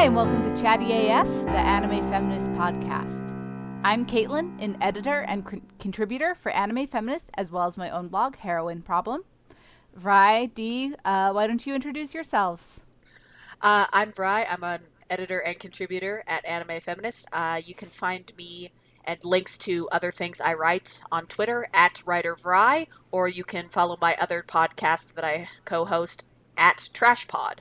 Hi, and welcome to Chatty AF, the Anime Feminist podcast. I'm Caitlin, an editor and contributor for Anime Feminist, as well as my own blog, Heroine Problem. Vrai, Dee, why don't you introduce yourselves? I'm Vrai. I'm an editor and contributor at Anime Feminist. You can find me and links to other things I write on Twitter at WriterVry, or you can follow my other podcast that I co-host at TrashPod.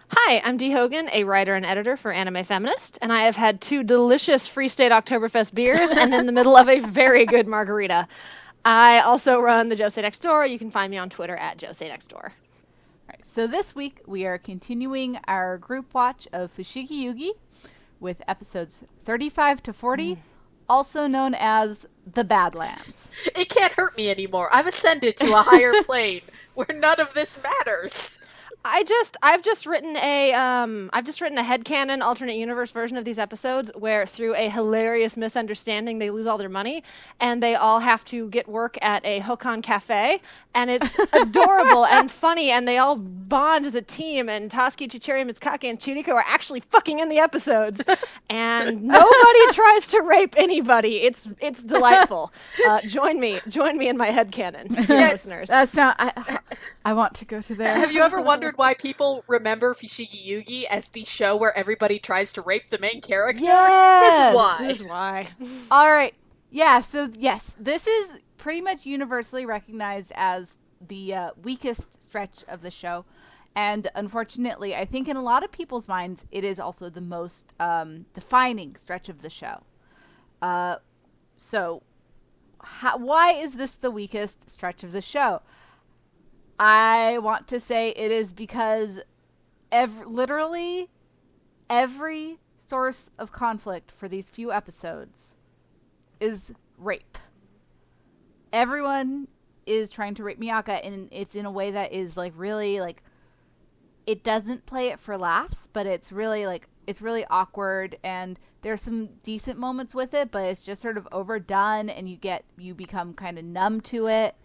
Hi, I'm Dee Hogan, a writer and editor for Anime Feminist, and I have had 2 delicious Free State Oktoberfest beers and in the middle of a very good margarita. I also run the Josei Next Door. You can find me on Twitter at Josei Next Door. Right, so this week we are continuing our group watch of Fushigi Yugi with episodes 35 to 40, also known as the Badlands. It can't hurt me anymore. I've ascended to a higher plane where none of this matters. I've just written a headcanon alternate universe version of these episodes where through a hilarious misunderstanding they lose all their money and they all have to get work at a Hokan cafe, and it's adorable and funny, and they all bond as a team, and Tasuki, Chichiri, Mitsukake, and Chiriko are actually fucking in the episodes, and nobody tries to rape anybody. It's delightful. Join me in my headcanon, dear listeners. I want to go to there. Have you ever wondered why people remember Fushigi Yugi as the show where everybody tries to rape the main character? Yes! This is why. All right. Yeah, so yes, this is pretty much universally recognized as the weakest stretch of the show. And unfortunately, I think in a lot of people's minds, it is also the most defining stretch of the show. Why is this the weakest stretch of the show? I want to say it is because literally every source of conflict for these few episodes is rape. Everyone is trying to rape Miaka, and it's in a way that is really it doesn't play it for laughs, but it's really awkward, and there's some decent moments with it, but it's just sort of overdone, and you become kind of numb to it.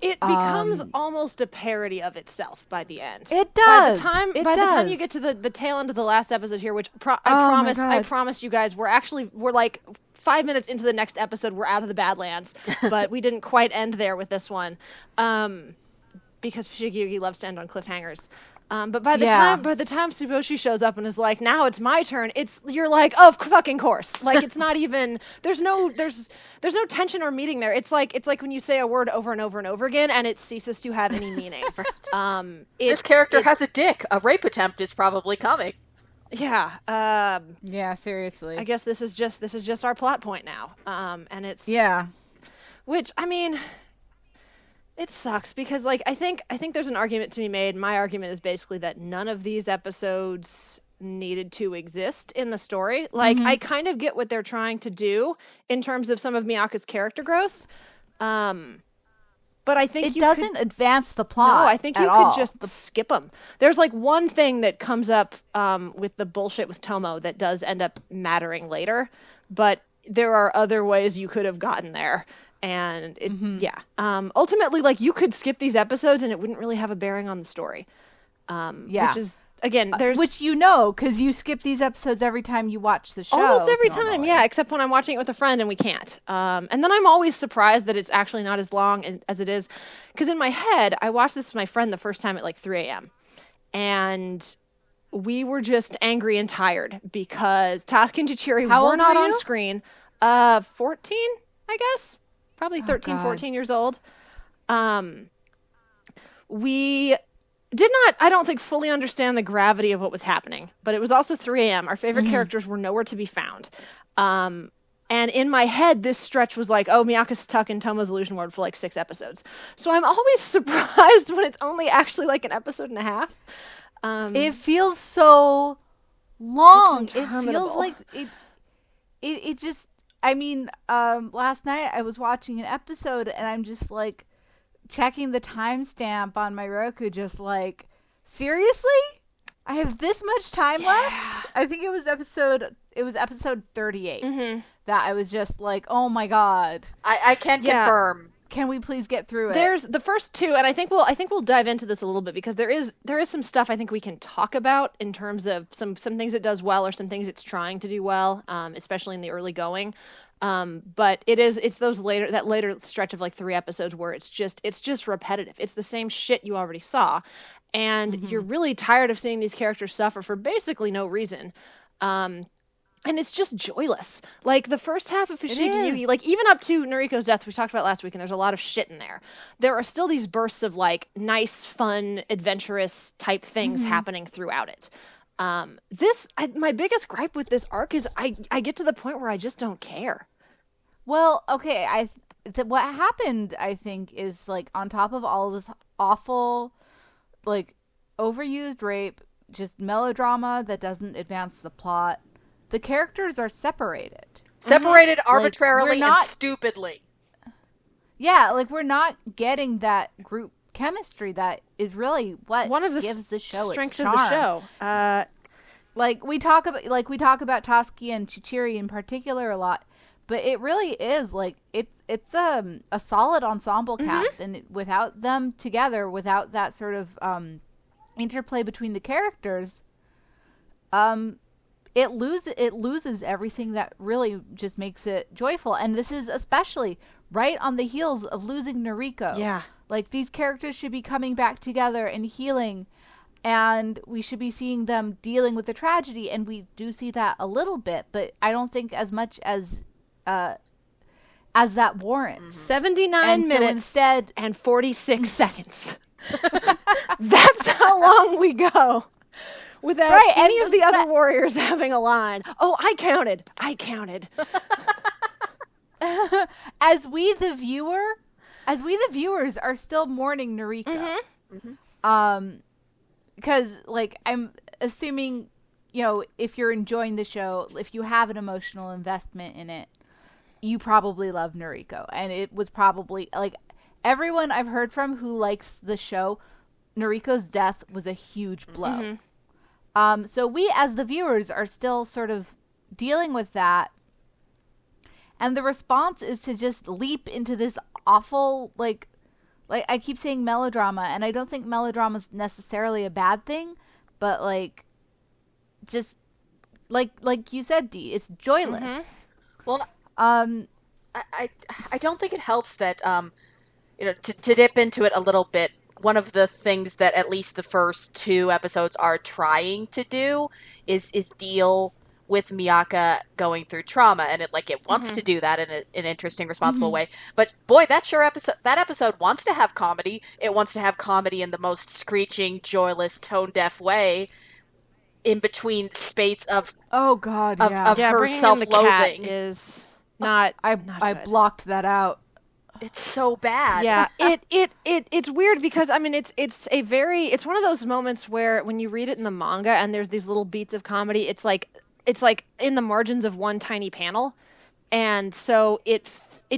It becomes almost a parody of itself by the end. It does. By the time you get to the tail end of the last episode here, which I promised you guys, we're like 5 minutes into the next episode, we're out of the Badlands, but we didn't quite end there with this one, because Fushigi Yugi loves to end on cliffhangers. But by the time Tsuboshi shows up and is like, now it's my turn, you're like, oh, fucking course. Like, it's not even, there's no tension or meaning there. It's like when you say a word over and over and over again and it ceases to have any meaning. This character has a dick. A rape attempt is probably coming. Yeah. Yeah, seriously. I guess this is just our plot point now. And it's. Yeah. Which, I mean, it sucks because, I think there's an argument to be made. My argument is basically that none of these episodes needed to exist in the story. I kind of get what they're trying to do in terms of some of Miyaka's character growth. But I think it doesn't advance the plot. No, I think you could just skip them. There's one thing that comes up with the bullshit with Tomo that does end up mattering later, but there are other ways you could have gotten there. And ultimately, you could skip these episodes and it wouldn't really have a bearing on the story. Which is, again, which because you skip these episodes every time you watch the show. Almost every time, yeah, except when I'm watching it with a friend and we can't. And then I'm always surprised that it's actually not as long as it is. Because in my head, I watched this with my friend the first time at 3 a.m. And we were just angry and tired because Tasuki and Chichiri were not on screen. 14, I guess. Probably 13, 14 years old. We did not, I don't think, fully understand the gravity of what was happening. But it was also 3 a.m. Our favorite characters were nowhere to be found. And in my head, this stretch was Miyaka's stuck in Tomo's illusion world for 6 episodes. So I'm always surprised when it's only actually an episode and a half. It feels so long. It feels like it just... I mean, last night I was watching an episode and I'm just checking the timestamp on my Roku, just seriously? I have this much time left? I think it was episode 38 that I was just oh my god. I can confirm can we please get through it? There's the first two, and I think we'll dive into this a little bit because there is some stuff I think we can talk about in terms of some things it does well or some things it's trying to do well, especially in the early going. But it's that later stretch of like 3 episodes where it's just repetitive. It's the same shit you already saw, and you're really tired of seeing these characters suffer for basically no reason. And it's just joyless. Like, the first half of Fushigi Yugi, like, even up to Noriko's death, we talked about last week, and there's a lot of shit in there. There are still these bursts of, like, nice, fun, adventurous type things happening throughout it. My biggest gripe with this arc is I get to the point where I just don't care. Well, okay, what happened, I think, is, like, on top of all this awful, like, overused rape, just melodrama that doesn't advance the plot, the characters are separated. Separated arbitrarily like, and stupidly. Yeah, like, we're not getting that group chemistry that is really what gives the show its charm. Of the show. Like, we talk about Toski and Chichiri in particular a lot, but it really is, like, it's a solid ensemble cast, and without them together, without that sort of interplay between the characters, it loses everything that really just makes it joyful. And this is especially right on the heels of losing Noriko. Yeah. Like, these characters should be coming back together and healing, and we should be seeing them dealing with the tragedy, and we do see that a little bit, but I don't think as much as that warrants. 79 minutes and 46 seconds. That's how long we go. Without any of the other warriors having a line. Oh, I counted. As we the viewers are still mourning Noriko. Because, like, I'm assuming, you know, if you're enjoying the show, if you have an emotional investment in it, you probably love Noriko. And it was probably, like, everyone I've heard from who likes the show, Noriko's death was a huge blow. So we, as the viewers, are still sort of dealing with that. And the response is to just leap into this awful, like I keep saying melodrama, and I don't think melodrama is necessarily a bad thing, but, like, just, like you said, Dee, it's joyless. Well, I don't think it helps that, you know, to dip into it a little bit, one of the things that at least the first 2 episodes are trying to do is deal with Miaka going through trauma, and it wants to do that in an interesting, responsible way. But boy, that episode wants to have comedy. It wants to have comedy in the most screeching, joyless, tone-deaf way, in between spates of of self-loathing her self-loathing. Is not. I blocked that out. It's so bad. Yeah, it's weird because, I mean, it's one of those moments where when you read it in the manga and there's these little beats of comedy, it's like in the margins of one tiny panel, and so it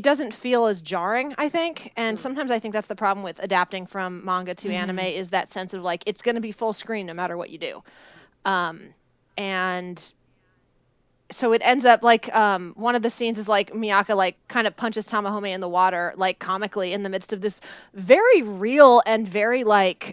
doesn't feel as jarring, I think. And sometimes I think that's the problem with adapting from manga to anime, is that sense of, like, it's going to be full screen no matter what you do, and so it ends up like one of the scenes is like Miaka like kind of punches Tamahome in the water, like, comically in the midst of this very real and very like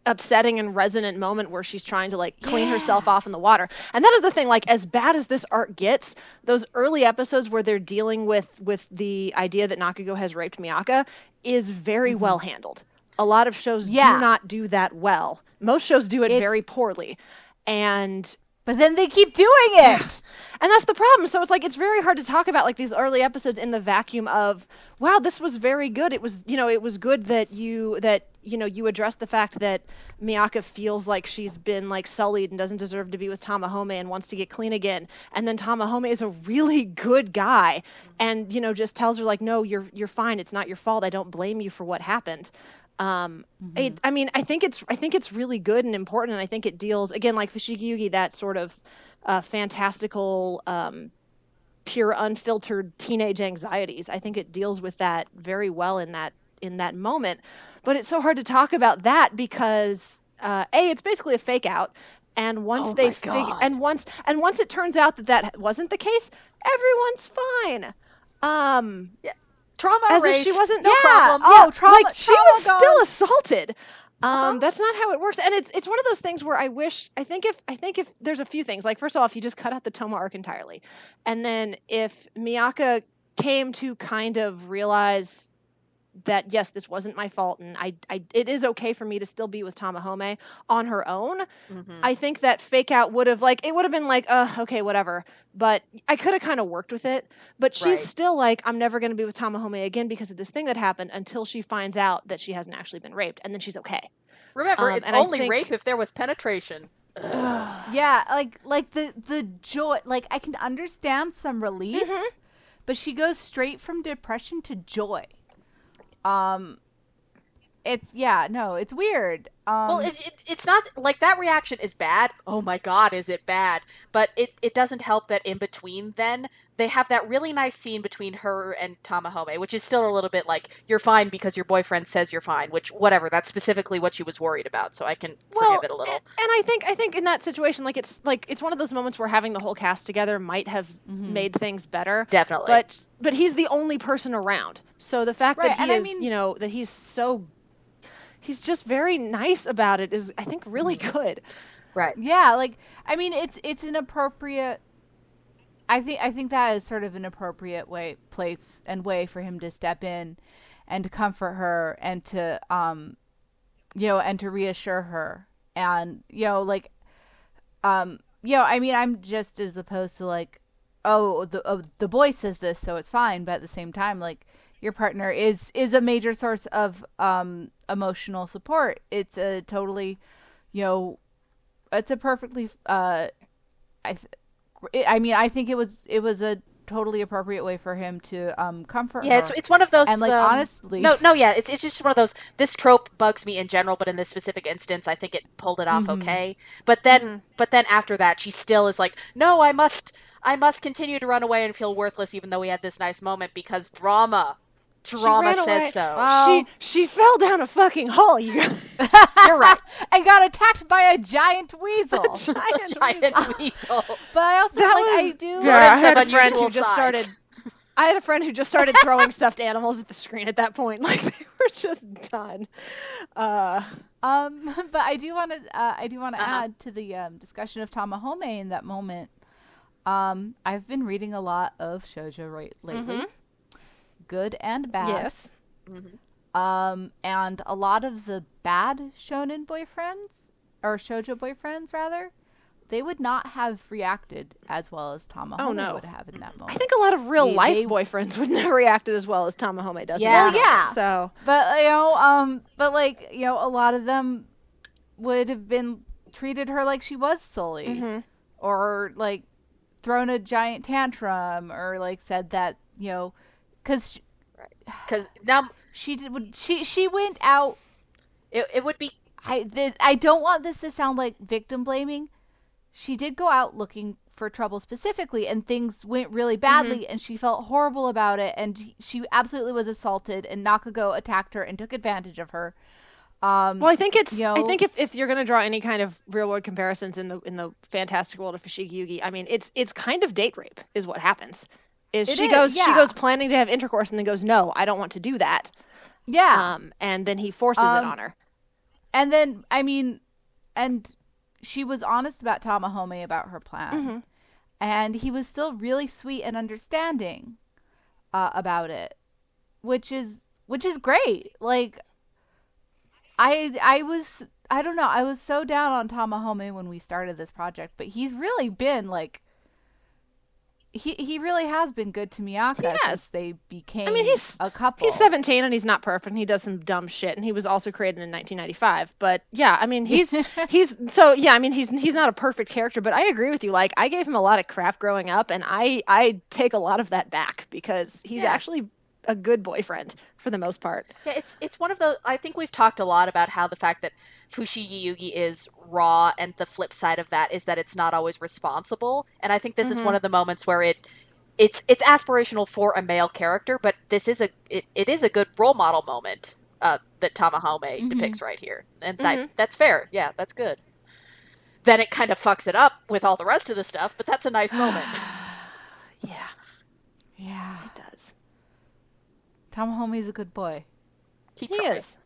upsetting and resonant moment where she's trying to like clean herself off in the water. And that is the thing, like, as bad as this arc gets, those early episodes where they're dealing with the idea that Nakago has raped Miaka is very well handled. A lot of shows do not do that well. Most shows do it very poorly. But then they keep doing it. And that's the problem. So it's like, it's very hard to talk about like these early episodes in the vacuum of, wow, this was very good. It was, it was good that you addressed the fact that Miaka feels like she's been like sullied and doesn't deserve to be with Tamahome and wants to get clean again. And then Tamahome is a really good guy and, just tells her like, no, you're fine. It's not your fault. I don't blame you for what happened. I think it's really good and important, and I think it deals, again, like Fushigi Yugi, that sort of fantastical, pure, unfiltered teenage anxieties. I think it deals with that very well in that moment. But it's so hard to talk about that because it's basically a fake out, and once once it turns out that wasn't the case, everyone's fine. Trauma as erased. if she wasn't. No problem. Oh, trauma. Like she trauma was gone. still assaulted. That's not how it works, and it's one of those things where I think if there's a few things, like first of all, if you just cut out the Toma arc entirely, and then if Miaka came to kind of realize that yes, this wasn't my fault, and it is okay for me to still be with Tamahome on her own. I think that fake out would have been like, okay, whatever. But I could have kind of worked with it. But she's still like, I'm never going to be with Tamahome again because of this thing that happened until she finds out that she hasn't actually been raped, and then she's okay. Remember, it's only rape if there was penetration. Yeah, like the joy. Like I can understand some relief, but she goes straight from depression to joy. It's weird. Well, it's not like that reaction is bad. Oh my God, is it bad? But it doesn't help that in between then they have that really nice scene between her and Tamahome, which is still a little bit like, you're fine because your boyfriend says you're fine, which whatever, that's specifically what she was worried about, so I can forgive it a little. And I think in that situation, it's one of those moments where having the whole cast together might have made things better. Definitely. But he's the only person around. So the fact that he is, that he's just very nice about it is, I think, really good. Right. Yeah, like I mean, it's an appropriate. I think that is sort of an appropriate place for him to step in, and to comfort her, and to and to reassure her, and I mean, I'm just as opposed to like, the boy says this, so it's fine, but at the same time, like, your partner is a major source of emotional support. It's a totally, it's a perfectly. I think it was a totally appropriate way for him to comfort her. Yeah, it's one of those. And honestly, it's just one of those. This trope bugs me in general, but in this specific instance, I think it pulled it off okay. But then after that, she still is like, no, I must continue to run away and feel worthless, even though we had this nice moment, because drama says so. Well, she fell down a fucking hole. You're right. And got attacked by a giant weasel. giant weasel. But I also I do. Yeah, I had a friend who just started throwing stuffed animals at the screen at that point. Like, they were just done. But I do want to add to the discussion of Tamahome in that moment. I've been reading a lot of shoujo lately. Good and bad. Yes. And a lot of the bad shonen boyfriends, or shoujo boyfriends rather, they would not have reacted as well as Tamahome would have in that moment. I think a lot of real life boyfriends would never reacted as well as Tamahome does. Yeah. Well, yeah. So, but a lot of them would have been treated her like she was Sully, or like thrown a giant tantrum, or like said that because now she went out. It would be. I don't want this to sound like victim blaming. She did go out looking for trouble specifically, and things went really badly, and she felt horrible about it, and she absolutely was assaulted, and Nakago attacked her and took advantage of her. Well, I think I think if you're going to draw any kind of real world comparisons in the fantastic world of Fushigi Yugi, I mean, it's kind of date rape is what happens. She goes planning to have intercourse and then goes, no, I don't want to do that. Yeah. And then he forces it on her. And then, I mean, and she was honest about Tamahome about her plan. And he was still really sweet and understanding about it, which is great. Like, I was so down on Tamahome when we started this project, but he's really been like, he really has been good to Miaka since they became a couple. He's 17 and he's not perfect, and he does some dumb shit, and he was also created in 1995. But yeah, I mean, he's not a perfect character, but I agree with you. Like, I gave him a lot of crap growing up, and I take a lot of that back because he's actually a good boyfriend for the most part. Yeah, it's one of those. I think we've talked a lot about how the fact that Fushigi Yugi is raw, and the flip side of that is that it's not always responsible. And I think this is one of the moments where it's aspirational for a male character, but this is it is a good role model moment that Tamahome depicts right here, and that's fair. Yeah, that's good. Then it kind of fucks it up with all the rest of the stuff, but that's a nice moment. Yeah, it does. Tamahome's a good boy. He is.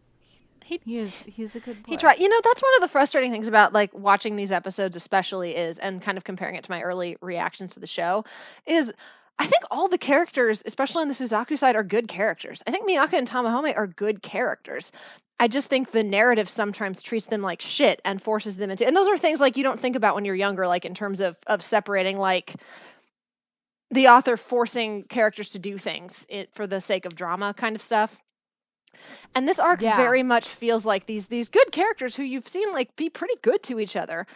He's a good boy. He tried. That's one of the frustrating things about like watching these episodes, especially and kind of comparing it to my early reactions to the show, is I think all the characters, especially on the Suzaku side, are good characters. I think Miaka and Tamahome are good characters. I just think the narrative sometimes treats them like shit and forces them into, and those are things like you don't think about when you're younger, like in terms of separating like the author forcing characters to do things for the sake of drama kind of stuff. And this arc very much feels like these good characters who you've seen like be pretty good to each other,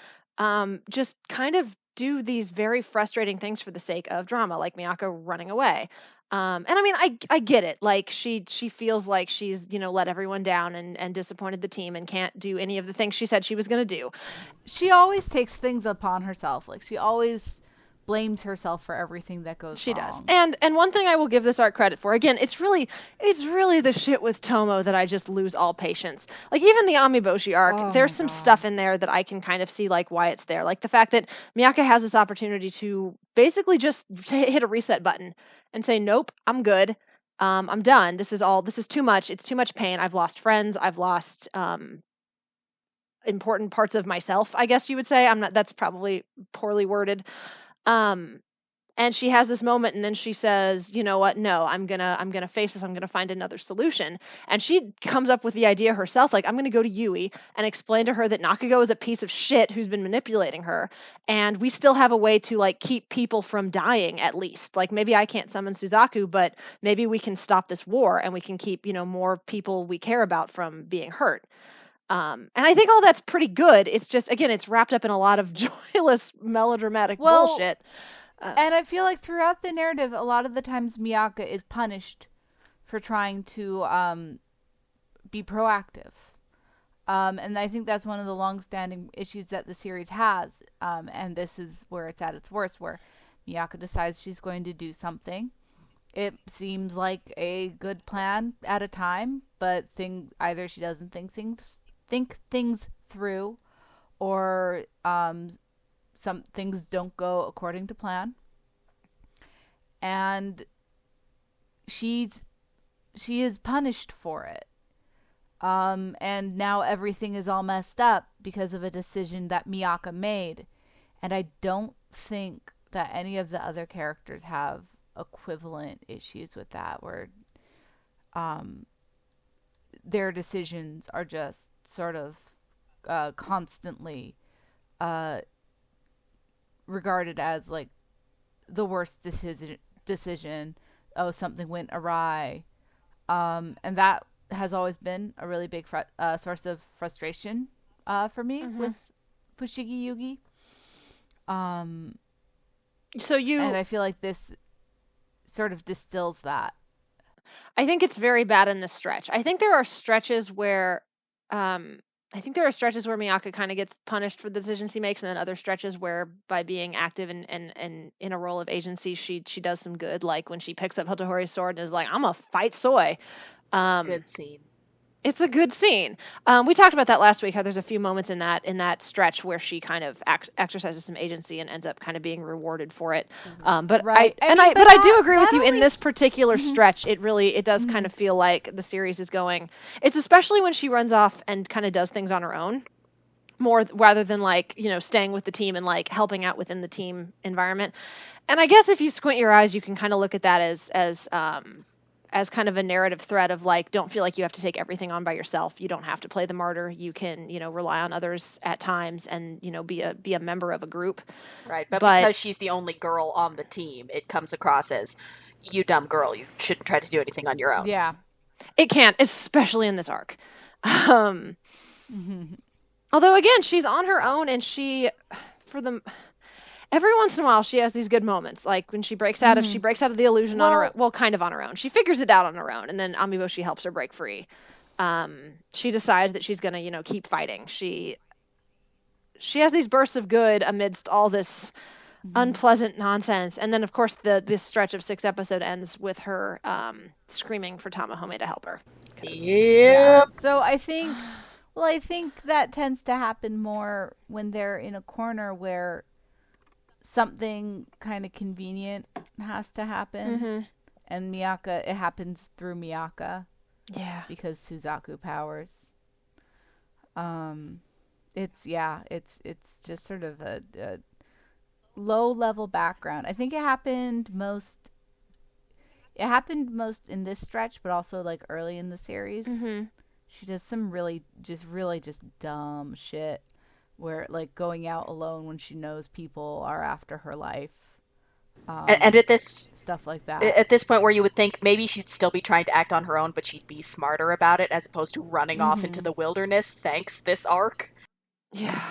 just kind of do these very frustrating things for the sake of drama, like Miaka running away. And I mean, I get it. Like she feels like she's let everyone down and disappointed the team and can't do any of the things she said she was going to do. She always takes things upon herself. Like she always blames herself for everything that goes wrong. She does. And one thing I will give this arc credit for, again, it's really the shit with Tomo that I just lose all patience. Like even the Amiboshi arc, there's some stuff in there that I can kind of see like why it's there. Like the fact that Miaka has this opportunity to basically just hit a reset button and say, nope, I'm good. I'm done. This is too much. It's too much pain. I've lost friends. I've lost important parts of myself, I guess you would say. That's probably poorly worded. And she has this moment and then she says, you know what? No, I'm going to face this. I'm going to find another solution. And she comes up with the idea herself. Like, I'm going to go to Yui and explain to her that Nakago is a piece of shit who's been manipulating her. And we still have a way to like keep people from dying at least. Like maybe I can't summon Suzaku, but maybe we can stop this war and we can keep, more people we care about from being hurt. And I think all that's pretty good. It's just, again, it's wrapped up in a lot of joyless, melodramatic bullshit. And I feel like throughout the narrative, a lot of the times Miaka is punished for trying to be proactive. And I think that's one of the long-standing issues that the series has. And this is where it's at its worst, where Miaka decides she's going to do something. It seems like a good plan at a time, but either she doesn't think things through, or some things don't go according to plan, and she is punished for it, and now everything is all messed up because of a decision that Miaka made. And I don't think that any of the other characters have equivalent issues with that, where their decisions are just sort of constantly regarded as like the worst decision. Oh, something went awry, and that has always been a really big source of frustration for me with Fushigi Yugi. And I feel like this sort of distills that. I think it's very bad in this stretch. I think there are stretches where Miaka kind of gets punished for the decisions he makes, and then other stretches where by being active and in a role of agency, she does some good, like when she picks up Hotohori's sword and is like, I'm gonna fight Soy. Good scene. It's a good scene. We talked about that last week, how there's a few moments in that stretch where she kind of exercises some agency and ends up kind of being rewarded for it. But right. I do agree with you in this particular stretch. It does kind of feel like the series is going. It's especially when she runs off and kind of does things on her own, more rather than like staying with the team and like helping out within the team environment. And I guess if you squint your eyes, you can kind of look at that as kind of a narrative thread of like, don't feel like you have to take everything on by yourself. You don't have to play the martyr. You can, rely on others at times and, be a member of a group. Right. But because she's the only girl on the team, it comes across as, you dumb girl, you shouldn't try to do anything on your own. Yeah. It can, especially in this arc. Although again, she's on her own and every once in a while, she has these good moments, like when she breaks out of the illusion on her own. Well, kind of on her own. She figures it out on her own, and then Amiboshi helps her break free. She decides that she's gonna, keep fighting. She has these bursts of good amidst all this unpleasant nonsense, and then of course this stretch of 6 episodes ends with her screaming for Tamahome to help her. Yeah. So I think that tends to happen more when they're in a corner where something kind of convenient has to happen. And Miaka, it happens through Miaka. Yeah. Because Suzaku powers. It's just sort of a low level background. I think it happened most in this stretch, but also like early in the series. Mm-hmm. She does some really just dumb shit, where like going out alone when she knows people are after her life. And at this stuff like that. At this point where you would think maybe she'd still be trying to act on her own, but she'd be smarter about it as opposed to running off into the wilderness, thanks this arc. Yeah.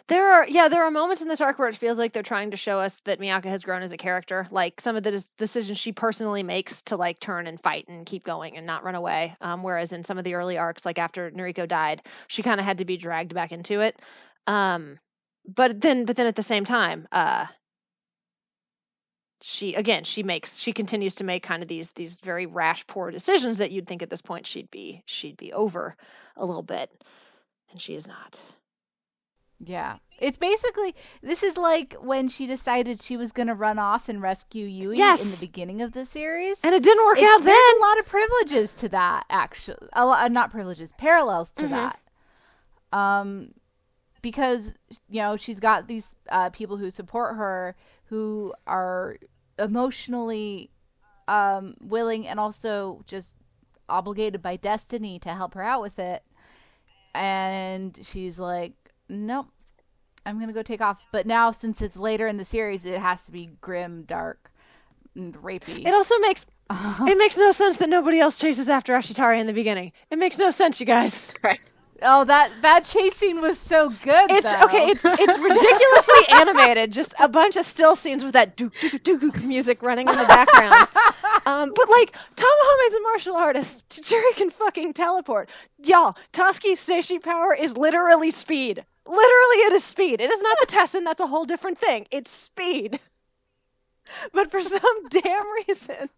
There are moments in this arc where it feels like they're trying to show us that Miaka has grown as a character. Like some of the decisions she personally makes to like turn and fight and keep going and not run away. Whereas in some of the early arcs, like after Noriko died, she kind of had to be dragged back into it. But then at the same time, she continues to make kind of these very rash, poor decisions that you'd think at this point she'd be over a little bit, and she is not. Yeah. It's basically, this is like when she decided she was going to run off and rescue Yui in the beginning of the series. And it didn't work out then. There's a lot of privileges to that, actually. Parallels to that. Because, she's got these people who support her who are emotionally willing and also just obligated by destiny to help her out with it. And she's like, nope, I'm going to go take off. But now, since it's later in the series, it has to be grim, dark, and rapey. It also makes no sense that nobody else chases after Ashitari in the beginning. It makes no sense, you guys. Right. Oh, that chase scene was so good. It's ridiculously animated. Just a bunch of still scenes with that doo music running in the background. But like, Tamahome is a martial artist. Chichiri can fucking teleport. Y'all, Toski's Seishi power is literally speed. Literally, it is speed. It is not the Tessin. That's a whole different thing. It's speed. But for some damn reason,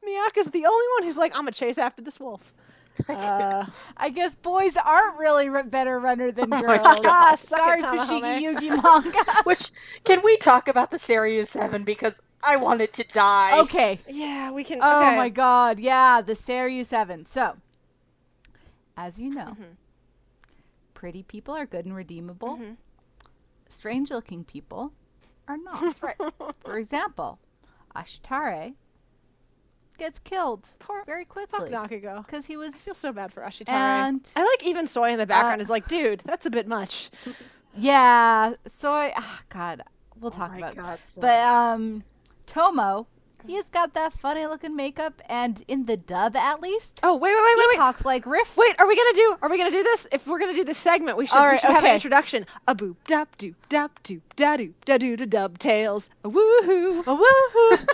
Miyaka's the only one who's like, I'm gonna chase after this wolf. I guess boys aren't really better runner than girls. Sorry, Fushigi Yugi manga. Which, can we talk about the Seiryu 7? Because I wanted to die. Okay. Yeah, we can. Oh okay. my god, yeah, the Seiryu 7. So, as you know, pretty people are good and redeemable. Strange-looking people are not. That's right. For example, Ashitare gets killed very quickly. Fuck Nakago. Because he was... I feel so bad for Ashitare. And I like even Soy in the background is like, dude, that's a bit much. Yeah, Soy... Oh, God. We'll talk about it. Soy. But, Tomo, he's got that funny-looking makeup, and in the dub, at least... Oh, wait. He talks like Riff. Wait, are we gonna do this? If we're gonna do this segment, we should have an introduction. A boop dap doop dap doop da doop da doo da dub tails. A woohoo. A woohoo.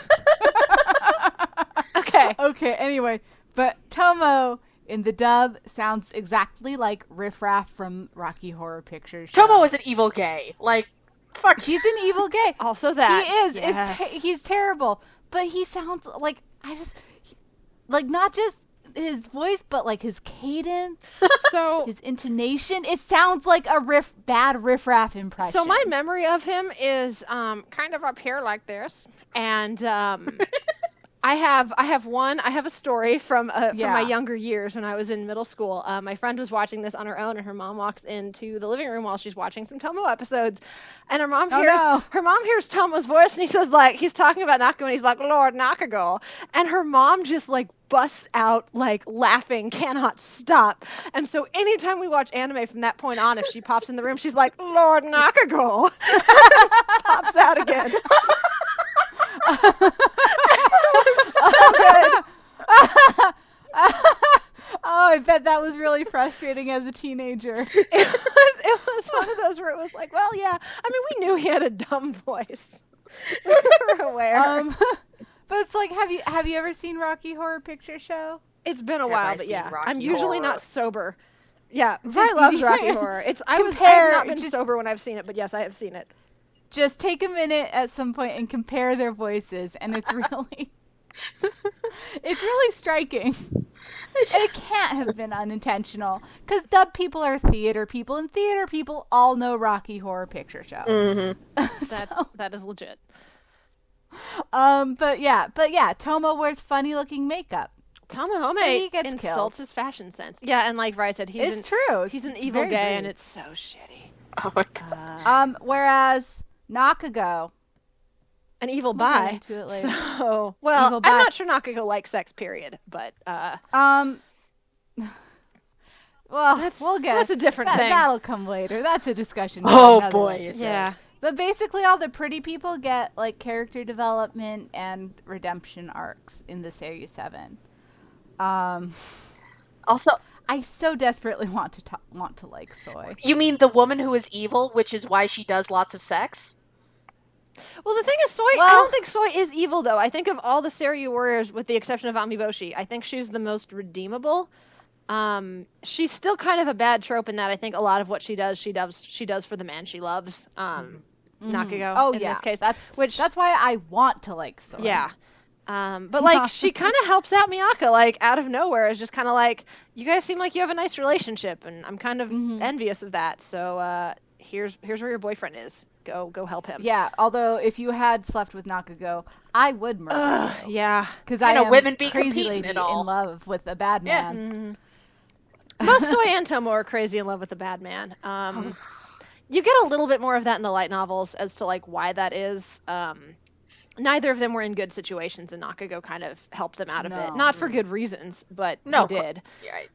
Okay, anyway. But Tomo in the dub sounds exactly like Riff Raff from Rocky Horror Picture Show. Tomo is an evil gay. Like, fuck. He's an evil gay. Also that. He is. Yes. He's terrible. But he sounds like, not just his voice, but like his cadence, so his intonation. It sounds like a bad Riff Raff impression. So my memory of him is kind of up here like this, and I have a story from my younger years when I was in middle school. My friend was watching this on her own, and her mom walks into the living room while she's watching some Tomo episodes, and her mom hears Tomo's voice, and he says, like, he's talking about Nakago, and he's like, Lord Nakago, and her mom just like busts out like laughing, cannot stop. And so anytime we watch anime from that point on, if she pops in the room, she's like, Lord Nakago, pops out again. Oh, I bet that was really frustrating as a teenager. It was one of those where it was like, well, yeah. I mean, we knew he had a dumb voice. We were aware. But it's like, have you ever seen Rocky Horror Picture Show? It's been a while, but yeah, I'm usually not sober. Yeah, Just, I love Rocky Horror. I have not been sober when I've seen it, but yes, I have seen it. Just take a minute at some point and compare their voices, and it's really, it's really striking. It can't have been unintentional, because dub people are theater people, and theater people all know Rocky Horror Picture Show. Mm-hmm. That is legit. But yeah, Tomo wears funny looking makeup. Tamahome So he gets insults killed. his fashion sense. Yeah, and like Vrai said, It's true. He's an It's evil very gay, rude. and it's so shitty. Oh my god. Whereas Nakago, An evil We'll get bi. into it later. So, well, Evil I'm bi. not sure Nakago likes sex, period. But well, That's- get that's a different thing. That'll come later. That's a discussion. for Oh another boy, episode. is yeah. it. But basically, all the pretty people get like character development and redemption arcs in the Seiryu 7. Also, I so desperately want to like Soy. you mean the woman who is evil, which is why she does lots of sex? Well, the thing is, Soy. I Well- don't think Soy is evil, though. I think of all the Seiryu warriors, with the exception of Amiboshi, I think she's the most redeemable. She's still kind of a bad trope in that I think a lot of what she does for the man she loves. Nakago. Oh in yeah, this case, that's why I want to like Soy. yeah. But like she kind of helps out Miaka like out of nowhere. It's just kind of like, you guys seem like you have a nice relationship, and I'm kind of envious of that. So here's where your boyfriend is. Go help him. Yeah, although if you had slept with Nakago, I would murder you. Yeah. Because I I know, am women be crazy competing lady and all. in love with a bad Yeah. man. Both Soy and Tomo are crazy in love with a bad man. You get a little bit more of that in the light novels as to like why that is. Neither of them were in good situations, and Nakago kind of helped them out of it. No. Not for good reasons, but No, he of course. did. You're right.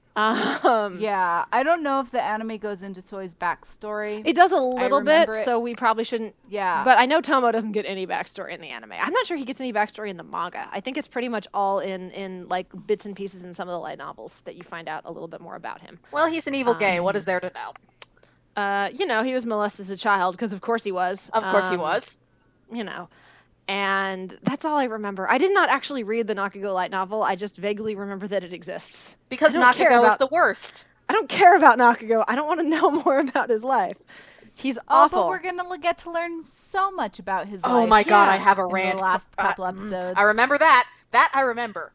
Yeah, I don't know if the anime goes into Soy's backstory. It does a little bit, remember it. so we probably shouldn't. Yeah. But I know Tomo doesn't get any backstory in the anime. I'm not sure he gets any backstory in the manga. I think it's pretty much all in like bits and pieces in some of the light novels that you find out a little bit more about him. Well, he's an evil gay. What is there to know? He was molested as a child, because of course he was. Of course he was. And that's all I remember. I did not actually read the Nakago light novel. I just vaguely remember that it exists. Because I don't care Nakago is about- the worst. I don't care about Nakago. I don't want to know more about his life. He's Oh, awful. but we're gonna get to learn so much about his life. Oh my god, Yeah. I have a in rant. the last couple episodes. I remember that. That I remember.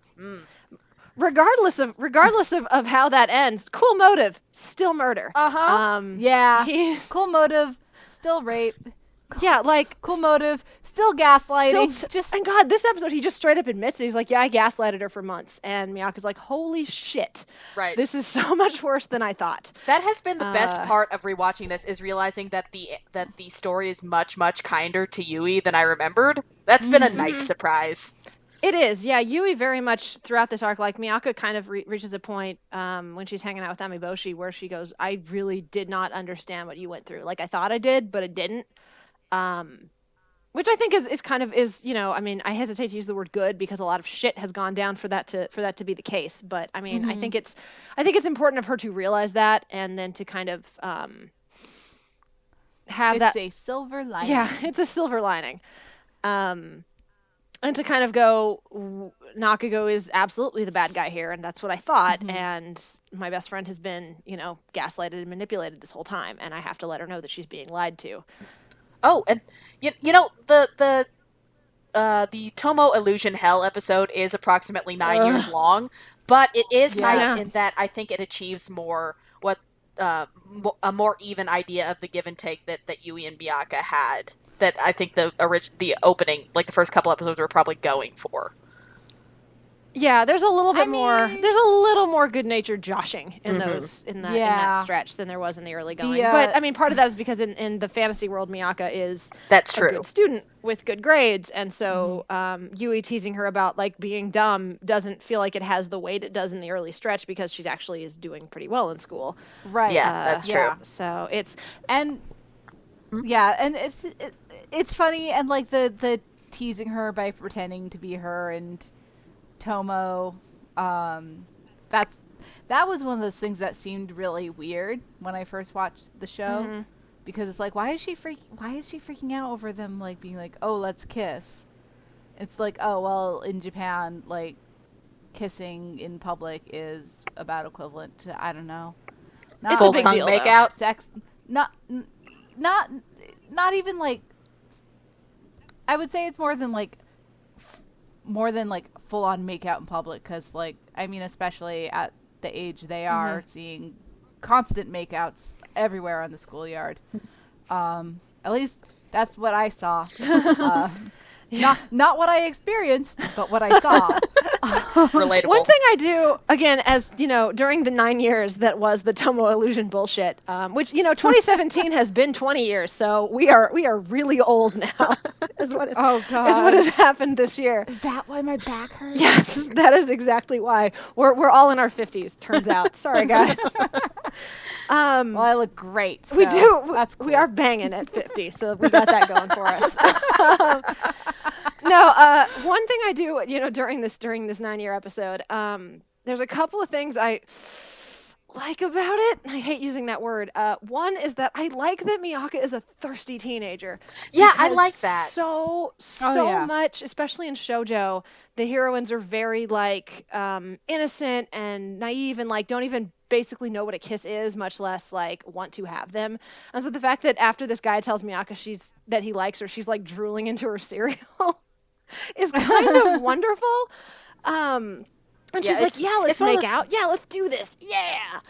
Regardless of how that ends, cool motive, still murder. Uh-huh. Yeah, he- cool motive, still rape. Yeah, like Cool motive, still gaslighting. Just and God, this episode he just straight up admits it. He's like, "Yeah, I gaslighted her for months," and Miyaka's like, "Holy shit, Right. this is so much worse than I thought." That has been the best part of rewatching this, is realizing that the story is much, much kinder to Yui than I remembered. That's been a nice surprise. It is, yeah. Yui very much throughout this arc, like Miyaka kind of reaches a point when she's hanging out with Amiboshi where she goes, "I really did not understand what you went through. Like I thought I did, but it didn't." Which I think is kind of I mean, I hesitate to use the word good because a lot of shit has gone down for that to be the case. But I mean, I think it's important of her to realize that, and then to kind of have it's that. a silver lining. Yeah, it's a silver lining. And to kind of go, Nakago is absolutely the bad guy here, and that's what I thought. And my best friend has been, gaslighted and manipulated this whole time, and I have to let her know that she's being lied to. Oh, and the Tomo Illusion Hell episode is approximately 9 years long, but it is nice in that I think it achieves more a more even idea of the give and take that Yui and Miaka had. That I think the opening, like the first couple episodes, were probably going for. Yeah, there's a little bit more. There's a little more good-natured joshing in that stretch than there was in the early going. But I mean, part of that is because in the fantasy world, Miaka is That's a true. good student with good grades, and so Yui teasing her about like being dumb doesn't feel like it has the weight it does in the early stretch because she's actually is doing pretty well in school. Right. Yeah, that's true. So it's and it's funny, and like the teasing her by pretending to be her and Tomo, that was one of those things that seemed really weird when I first watched the show, because it's like, why is she freaking out over them like being like, oh, let's kiss? It's like, oh well, in Japan, like kissing in public is about equivalent to, I don't know, It's a big deal, make though. out. sex, not even like, I would say it's more than full on make out in public, because like, I mean, especially at the age they are, seeing constant makeouts everywhere on the schoolyard. At least that's what I saw. Not what I experienced, but what I saw. Relatable. One thing I do, again, as during the 9 years that was the Tomo illusion bullshit, which 2017 has been 20 years, so we are really old now. Is what has happened this year. Is that why my back hurts? Yes, that is exactly why. We're all in our 50s. Turns out. Sorry, guys. Well, I look great. So we do. That's cool. We are banging at 50, so we got that going for us. No, one thing I do, during this 9-year episode, there's a couple of things I like about it. I hate using that word. One is that I like that Miaka is a thirsty teenager. Yeah, I like that. So much, especially in shoujo, the heroines are very innocent and naive and don't even basically know what a kiss is, much less want to have them. And so the fact that after this guy tells Miaka that he likes her, she's drooling into her cereal is kind of wonderful. And she's let's make out. Yeah, let's do this. Yeah.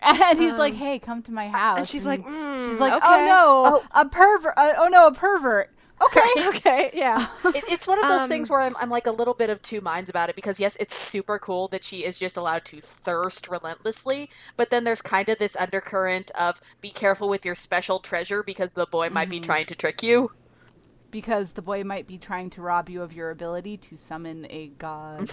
And he's like, hey, come to my house. And she's like, she's like, okay. oh no, a pervert. Oh no, a pervert. Okay. Okay, yeah. It's one of those things where I'm a little bit of two minds about it, because yes, it's super cool that she is just allowed to thirst relentlessly, but then there's kind of this undercurrent of be careful with your special treasure because the boy might be trying to trick you. Because the boy might be trying to rob you of your ability to summon a god.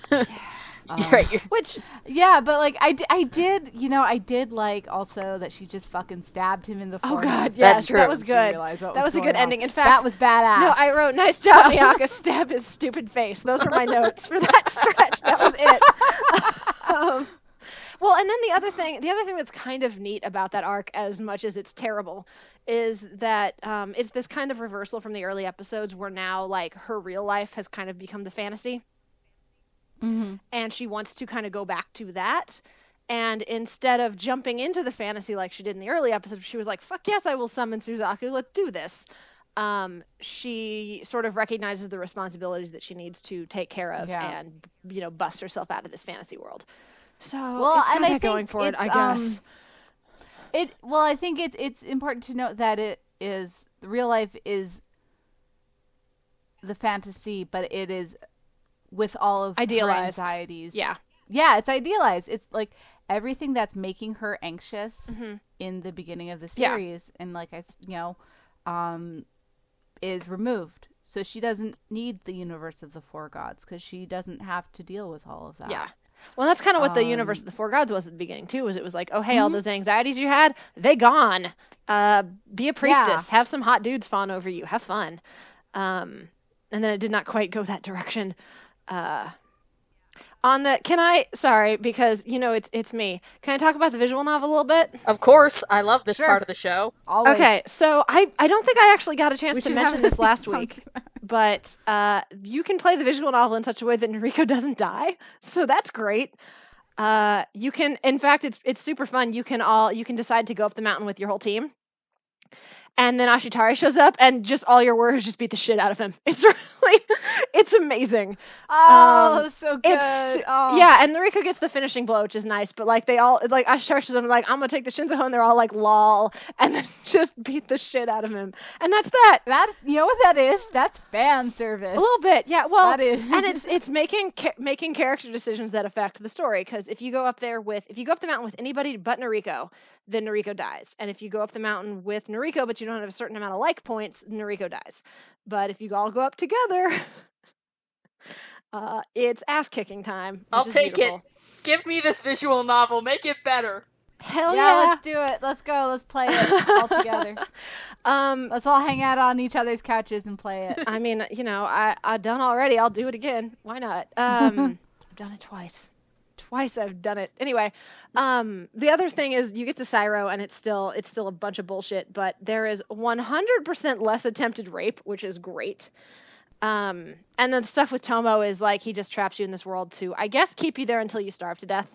Right. Which, yeah, but I did like also that she just fucking stabbed him in the forehead. Oh god, yes, That's true. That was good. That was a good ending. In fact, that was badass. No, I wrote, nice job, Miaka, stab his stupid face. Those were my notes for that stretch. That was it. Well, and then the other thing that's kind of neat about that arc, as much as it's terrible, is that it's this kind of reversal from the early episodes where now her real life has kind of become the fantasy. Mm-hmm. And she wants to kind of go back to that. And instead of jumping into the fantasy like she did in the early episodes, she was like, fuck yes, I will summon Suzaku. Let's do this. She sort of recognizes the responsibilities that she needs to take care of and, bust herself out of this fantasy world. So it's kind of going for it, I guess. I think it's important to note that it is the real life is the fantasy, but it is with all of idealized her anxieties. Yeah, it's idealized. It's everything that's making her anxious in the beginning of the series, and is removed. So she doesn't need the universe of the four gods because she doesn't have to deal with all of that. Yeah. Well, that's kind of what the universe of the four gods was at the beginning too. Was it was like, oh hey, all those anxieties you had, they gone. Be a priestess. Have some hot dudes fawn over you. Have fun. And then it did not quite go that direction. Sorry, because it's me. Can I talk about the visual novel a little bit? Of course, I love this part of the show. Always. Okay, so I don't think I actually got a chance to mention this last week, but you can play the visual novel in such a way that Noriko doesn't die, so that's great. You can, in fact, it's super fun. You can decide to go up the mountain with your whole team. And then Ashitari shows up, and just all your words just beat the shit out of him. It's it's amazing. Oh, so good. Yeah, and Noriko gets the finishing blow, which is nice. But they all Ashitari shows up, I'm gonna take the Shinzo, and they're all lol, and then just beat the shit out of him. And that's that. That what that is? That's fan service. A little bit, yeah. Well, that is. And it's making character decisions that affect the story. Because if you go up the mountain with anybody but Noriko, then Noriko dies. And if you go up the mountain with Noriko, but you don't have a certain amount of like points, Noriko dies. But if you all go up together, it's ass-kicking time. I'll take it. Give me this visual novel. Make it better. Hell yeah. Let's do it. Let's go. Let's play it all together. Let's all hang out on each other's couches and play it. I mean, I've done already. I'll do it again. Why not? I've done it twice. I've done it. Anyway, the other thing is you get to Seiryu and it's still a bunch of bullshit, but there is 100% less attempted rape, which is great. And then the stuff with Tomo is he just traps you in this world to, I guess, keep you there until you starve to death.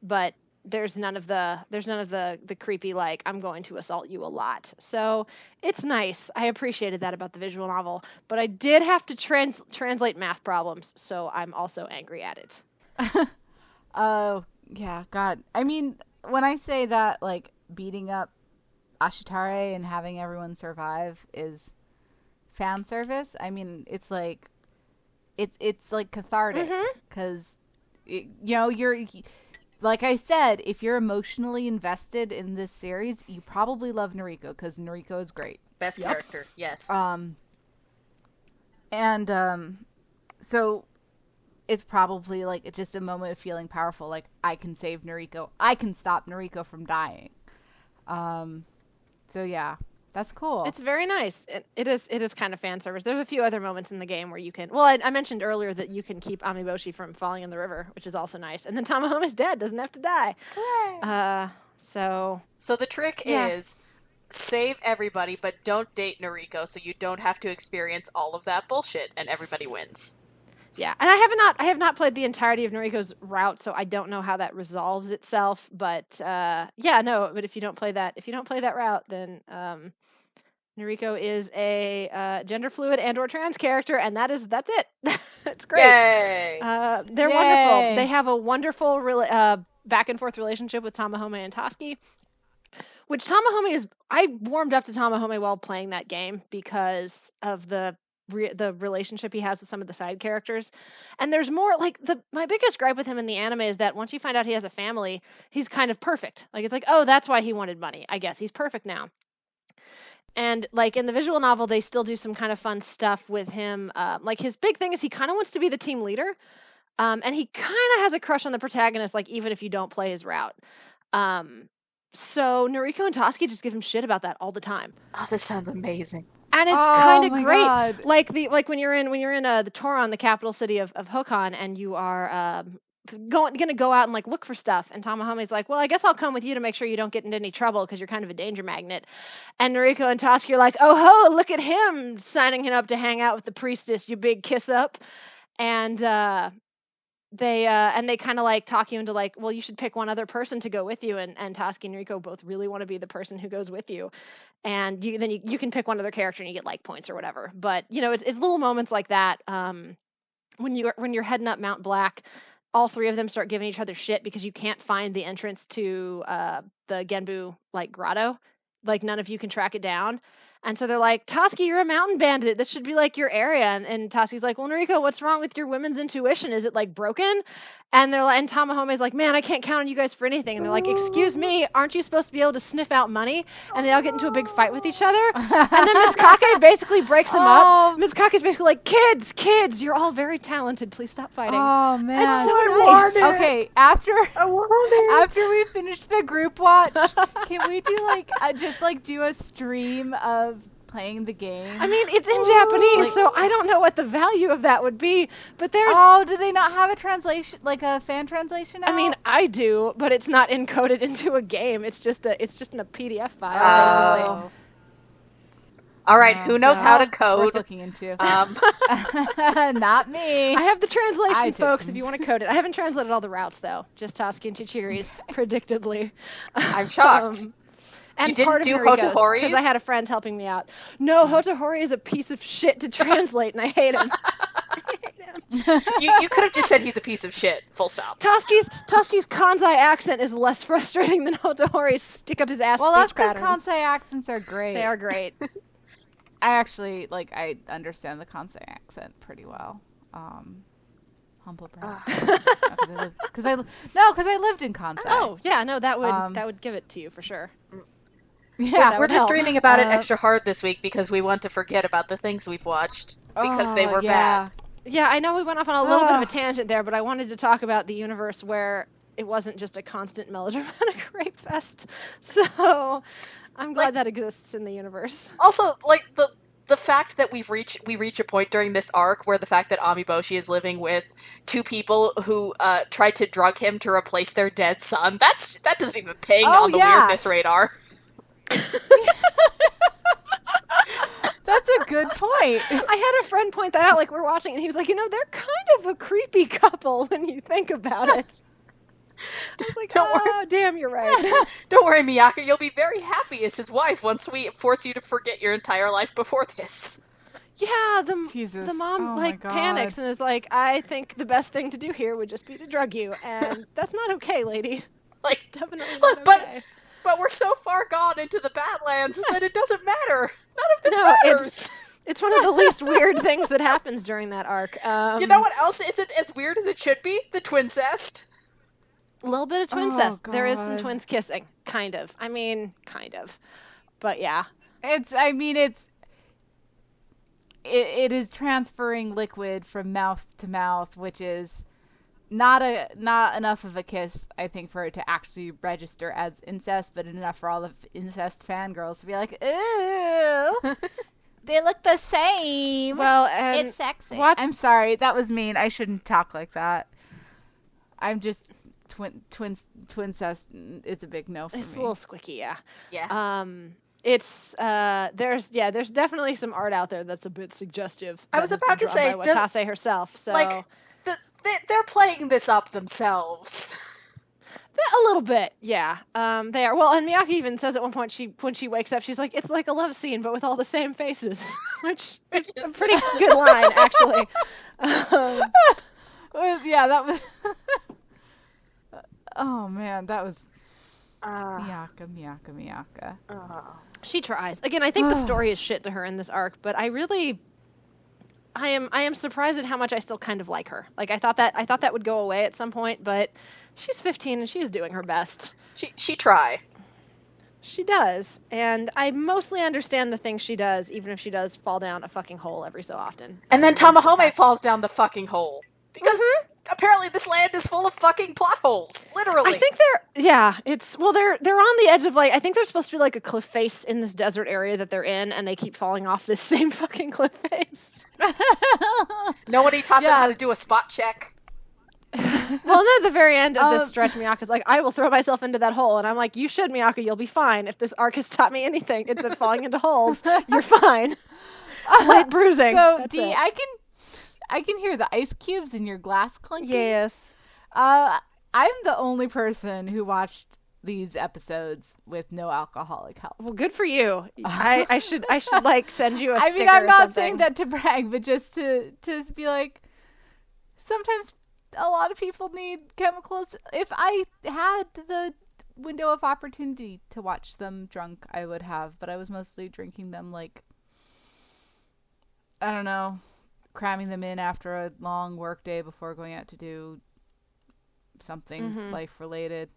But there's none of the creepy I'm going to assault you a lot. So it's nice. I appreciated that about the visual novel, but I did have to translate math problems, so I'm also angry at it. Oh, yeah, God. I mean, when I say that, beating up Ashitare and having everyone survive fan service. I mean, it's like it's like cathartic because you're like I said, if you're emotionally invested in this series, you probably love Noriko because Noriko is great. Best character, yes. So it's probably like it's just a moment of feeling powerful. Like I can save Noriko. I can stop Noriko from dying. So yeah, that's cool. It's very nice. It is kind of fan service. There's a few other moments in the game where you can. Well, I mentioned earlier that you can keep Amiiboshi from falling in the river, which is also nice. And then Tamahome is dead, doesn't have to die. Hooray. So the trick is save everybody, but don't date Noriko, so you don't have to experience all of that bullshit, and everybody wins. Yeah, and I have not played the entirety of Noriko's route, so I don't know how that resolves itself. But but if you don't play that route, then Noriko is a gender fluid and/or trans character, and that's it. It's great. Yay! They're wonderful. They have a wonderful back and forth relationship with Tamahome and Toski, which Tamahome is. I warmed up to Tamahome while playing that game because of the relationship he has with some of the side characters. And there's more, like, my biggest gripe with him in the anime is that once you find out he has a family, he's kind of perfect. Like, it's like, oh, that's why he wanted money. I guess he's perfect now. And, like, in the visual novel, they still do some kind of fun stuff with him. Like, his big thing is he kind of wants to be the team leader. And he kind of has a crush on the protagonist, like, even if you don't play his route. So Noriko and Toski just give him shit about that all the time. Oh, this sounds amazing. And it's kind of great. God. Like when you're in the Toron, the capital city of Hokan, and you are gonna go out and like look for stuff. And Tamahome's like, well, I guess I'll come with you to make sure you don't get into any trouble because you're kind of a danger magnet. And Noriko and Toski are like, oh ho, look at him signing him up to hang out with the priestess, you big kiss up. And they kind of like talk you into like, well, you should pick one other person to go with you. And Toski and Noriko both really want to be the person who goes with you. And you can pick one other character and you get like points or whatever. But it's little moments like that. When you're heading up Mount Black, all three of them start giving each other shit because you can't find the entrance to the Genbu like grotto. Like none of you can track it down. And so they're like, Toski, you're a mountain bandit. This should be like your area. And Toski's like, well, Noriko, what's wrong with your women's intuition? Is it like broken? And they're like, and Tamahome's like, man, I can't count on you guys for anything. And they're like, excuse me, aren't you supposed to be able to sniff out money? And they all get into a big fight with each other. And then Mizkake basically breaks them up. Mizkake's basically like, kids, you're all very talented. Please stop fighting. Oh man, it's so nice. Okay, after we finish the group watch, can we do do a stream of playing the game? I mean, it's in Japanese, so I don't know what the value of that would be, but there's... Oh, do they not have a translation, like a fan translation out? I mean, I do, but it's not encoded into a game. It's just in a PDF file, basically. All right, who knows how to code? Worth looking into. Not me. I have the translation, folks, if you want to code it. I haven't translated all the routes, though. Just Toski and Chichiri's, predictably. I'm shocked. And you didn't do Hotohori's? Because I had a friend helping me out. No, Hotohori is a piece of shit to translate, and I hate him. You could have just said he's a piece of shit. Full stop. Toski's Kansai accent is less frustrating than Hotohori's stick up his ass. Well, that's because Kansai accents are great. They are great. I actually I understand the Kansai accent pretty well. Humble brag. Because I lived in Kansai. Oh yeah, no, that would give it to you for sure. Yeah, we're just dreaming about it extra hard this week because we want to forget about the things we've watched because they were bad. Yeah, I know we went off on a little bit of a tangent there, but I wanted to talk about the universe where it wasn't just a constant melodramatic rape fest. So I'm glad that exists in the universe. Also, the fact that we reach a point during this arc where the fact that Amiiboshi is living with two people who tried to drug him to replace their dead son, that doesn't even ping on the weirdness radar. That's a good point. I had a friend point that out, like we're watching, and he was like, they're kind of a creepy couple when you think about it. I was like, damn, you're right. Don't worry, Miaka, you'll be very happy as his wife once we force you to forget your entire life before this. Yeah, the mom panics and is like, I think the best thing to do here would just be to drug you, and that's not okay, lady. Definitely not okay. But we're so far gone into the Badlands that it doesn't matter. None of this matters. It's one of the least weird things that happens during that arc. You know what else isn't as weird as it should be? The twincest. A little bit of twincest. God. There is some twins kissing, kind of. I mean, kind of. But yeah. It is transferring liquid from mouth to mouth, which is not enough of a kiss, I think, for it to actually register as incest, but enough for all the incest fangirls to be like, ooh, they look the same. Well, it's sexy. I'm sorry, that was mean. I shouldn't talk like that. I'm just twincest. It's a big no for me. It's a little squicky, yeah. Yeah. It's there's definitely some art out there that's a bit suggestive. I was about to say, by Watase herself. So they're playing this up themselves. A little bit, yeah. They are. Well, and Miaka even says at one point when she wakes up, she's like, "It's like a love scene, but with all the same faces," which is a pretty good line, actually. Yeah, that was. Oh man, that was. Miaka. She tries. Again, I think the story is shit to her in this arc, but I am surprised at how much I still kind of like her. Like I thought that would go away at some point, but she's 15 and she's doing her best. She try. She does, and I mostly understand the things she does, even if she does fall down a fucking hole every so often. And then Tamahome falls down the fucking hole because apparently this land is full of fucking plot holes. Literally. I think they're on the edge of like, I think there's supposed to be like a cliff face in this desert area that they're in, and they keep falling off this same fucking cliff face. Nobody taught them how to do a spot check. Well, then at the very end of this stretch, Miyaka's like, I will throw myself into that hole. And I'm like, you should, Miaka, you'll be fine. If this arc has taught me anything, it's that falling into holes, you're fine. Light bruising. So, Dee, I can hear the ice cubes in your glass clinking. Yes. I'm the only person who watched these episodes with no alcoholic help. Well, good for you. I should like send you a sticker. I mean, I'm not or something. saying that to brag, but just to be like, sometimes a lot of people need chemicals. If I had the window of opportunity to watch them drunk, I would have, but I was mostly drinking them like, I don't know, cramming them in after a long work day before going out to do something life related.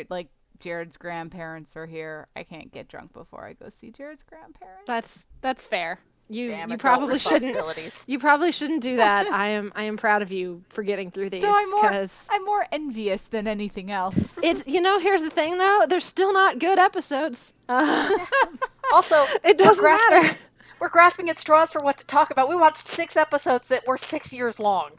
Like Jared's grandparents are here. I can't get drunk before I go see Jared's grandparents. That's fair. You probably shouldn't. You probably shouldn't do that. I am proud of you for getting through these. So I'm more envious than anything else. It's here's the thing though. They're still not good episodes. Also, it doesn't matter. We're grasping at straws for what to talk about. We watched 6 episodes that were 6 years long.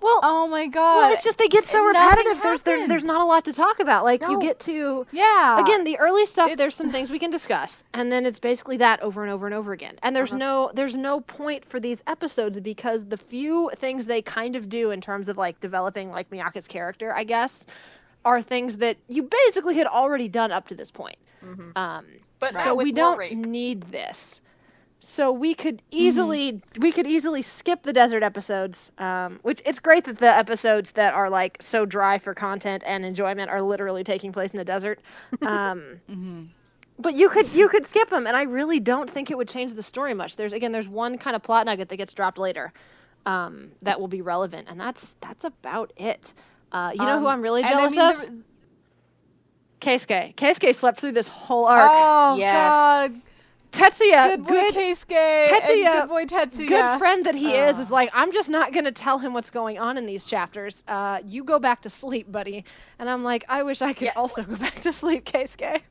Well, oh my god! Well, it's just they get so repetitive. There's not a lot to talk about. Like you get to again the early stuff. There's some things we can discuss, and then it's basically that over and over and over again. And there's no point for these episodes because the few things they kind of do in terms of like developing like Miyaka's character, I guess, are things that you basically had already done up to this point. But so we don't need this. So we could easily skip the desert episodes, which it's great that the episodes that are like so dry for content and enjoyment are literally taking place in the desert. But you could skip them, and I really don't think it would change the story much. There's one kind of plot nugget that gets dropped later that will be relevant, and that's about it. You know who I'm really jealous of? Keisuke. Keisuke slept through this whole arc. Oh yes. God. Tetsuya, good boy Keisuke, Tetsuya, good boy Tetsuya. Good friend that he is like, I'm just not going to tell him what's going on in these chapters. You go back to sleep, buddy. And I'm like, I wish I could also go back to sleep, Keisuke.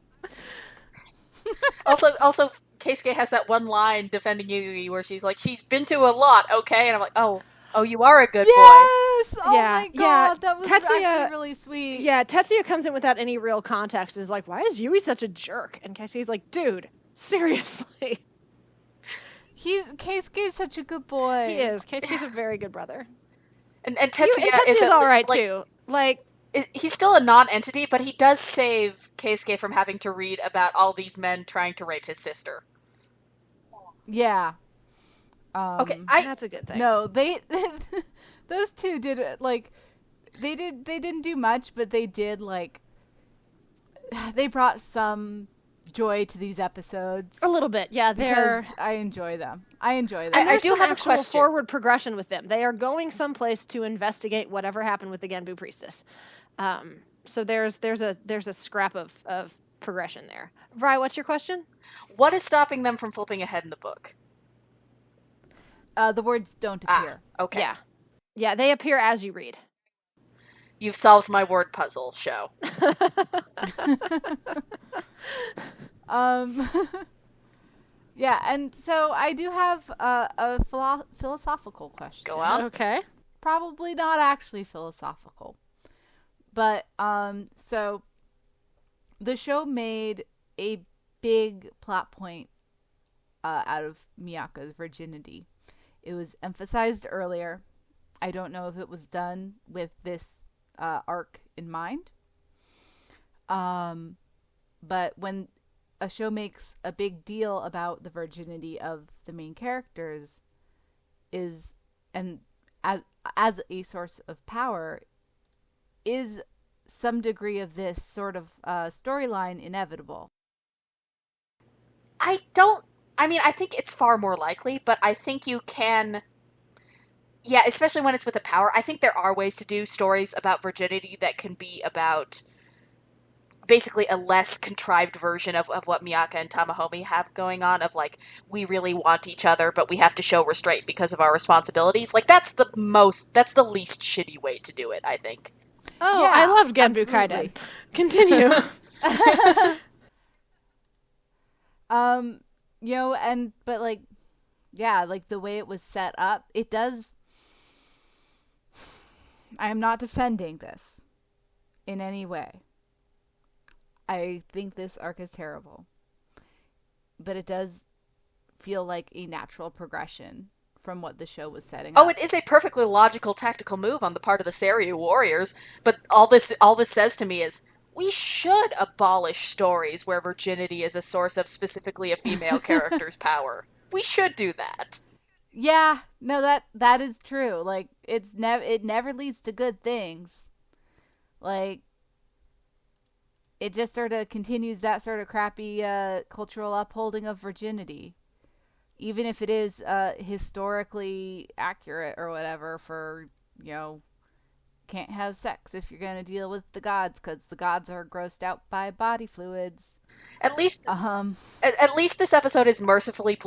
also, Keisuke has that one line defending Yugi where she's like, she's been to a lot, okay? And I'm like, oh, you are a good boy. Yes! Oh my god, that was Tetsuya, actually really sweet. Yeah, Tetsuya comes in without any real context. Is like, why is Yui such a jerk? And Keisuke's like, dude, seriously. Keisuke's such a good boy. He is. Keisuke's a very good brother. And Tetsuya is alright too. Like, he's still a non-entity, but he does save Keisuke from having to read about all these men trying to rape his sister. Yeah. Okay, that's a good thing. No, those two did like they didn't do much, but they did like they brought some joy to these episodes. A little bit, yeah. Because I enjoy them. And I do have a question. Forward progression with them. They are going someplace to investigate whatever happened with the Genbu priestess. So there's a scrap of progression there. Vrai, what's your question? What is stopping them from flipping ahead in the book? The words don't appear. Okay. Yeah, they appear as you read. You've solved my word puzzle, show. Yeah, and so I do have a philosophical question. Go on. Okay. Probably not actually philosophical. But, so the show made a big plot point out of Miaka's virginity. It was emphasized earlier. I don't know if it was done with this arc in mind. But when a show makes a big deal about the virginity of the main characters as a source of power, is some degree of this sort of storyline inevitable? I think it's far more likely, but I think you can... Yeah, especially when it's with a power. I think there are ways to do stories about virginity that can be about basically a less contrived version of what Miaka and Tamahome have going on, of like, we really want each other, but we have to show restraint because of our responsibilities. Like, that's the least shitty way to do it, I think. Oh, yeah, I love Genbu Kaiden. Continue. But like, yeah, like the way it was set up, it does. I am not defending this in any way. I think this arc is terrible. But it does feel like a natural progression from what the show was setting up. Oh, it is a perfectly logical tactical move on the part of the Seiryu warriors, but all this says to me is, we should abolish stories where virginity is a source of specifically a female character's power. We should do that. Yeah, no, that is true. Like, it never leads to good things. Like, it just sort of continues that sort of crappy cultural upholding of virginity. Even if it is historically accurate or whatever for, can't have sex if you're going to deal with the gods because the gods are grossed out by body fluids. At least this episode is mercifully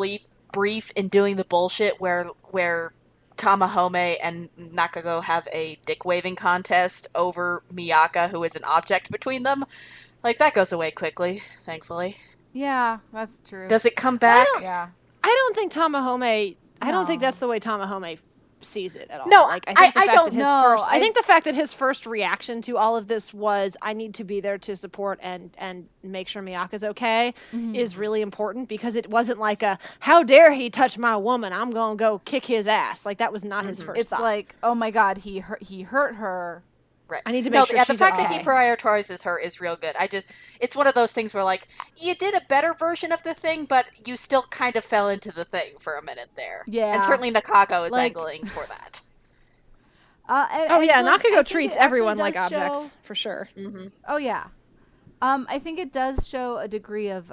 brief in doing the bullshit where Tamahome and Nakago have a dick-waving contest over Miaka, who is an object between them. Like, that goes away quickly, thankfully. Yeah, that's true. Does it come back? Yeah. I don't think Tamahome... I don't think that's the way Tamahome sees it at all. No, like, I don't know. I think the fact that his first reaction to all of this was, I need to be there to support and make sure Miyaka's okay, is really important, because it wasn't like a, how dare he touch my woman, I'm gonna go kick his ass. Like, that was not his first thought. It's like, oh my god, he hurt her. Right. I need to make sure she's the fact okay. that he prioritizes her is real good. It's one of those things where, like, you did a better version of the thing, but you still kind of fell into the thing for a minute there. Yeah. And certainly Nakago is angling for that. Nakago treats everyone like objects, for sure. Mm-hmm. Oh, yeah. I think it does show a degree of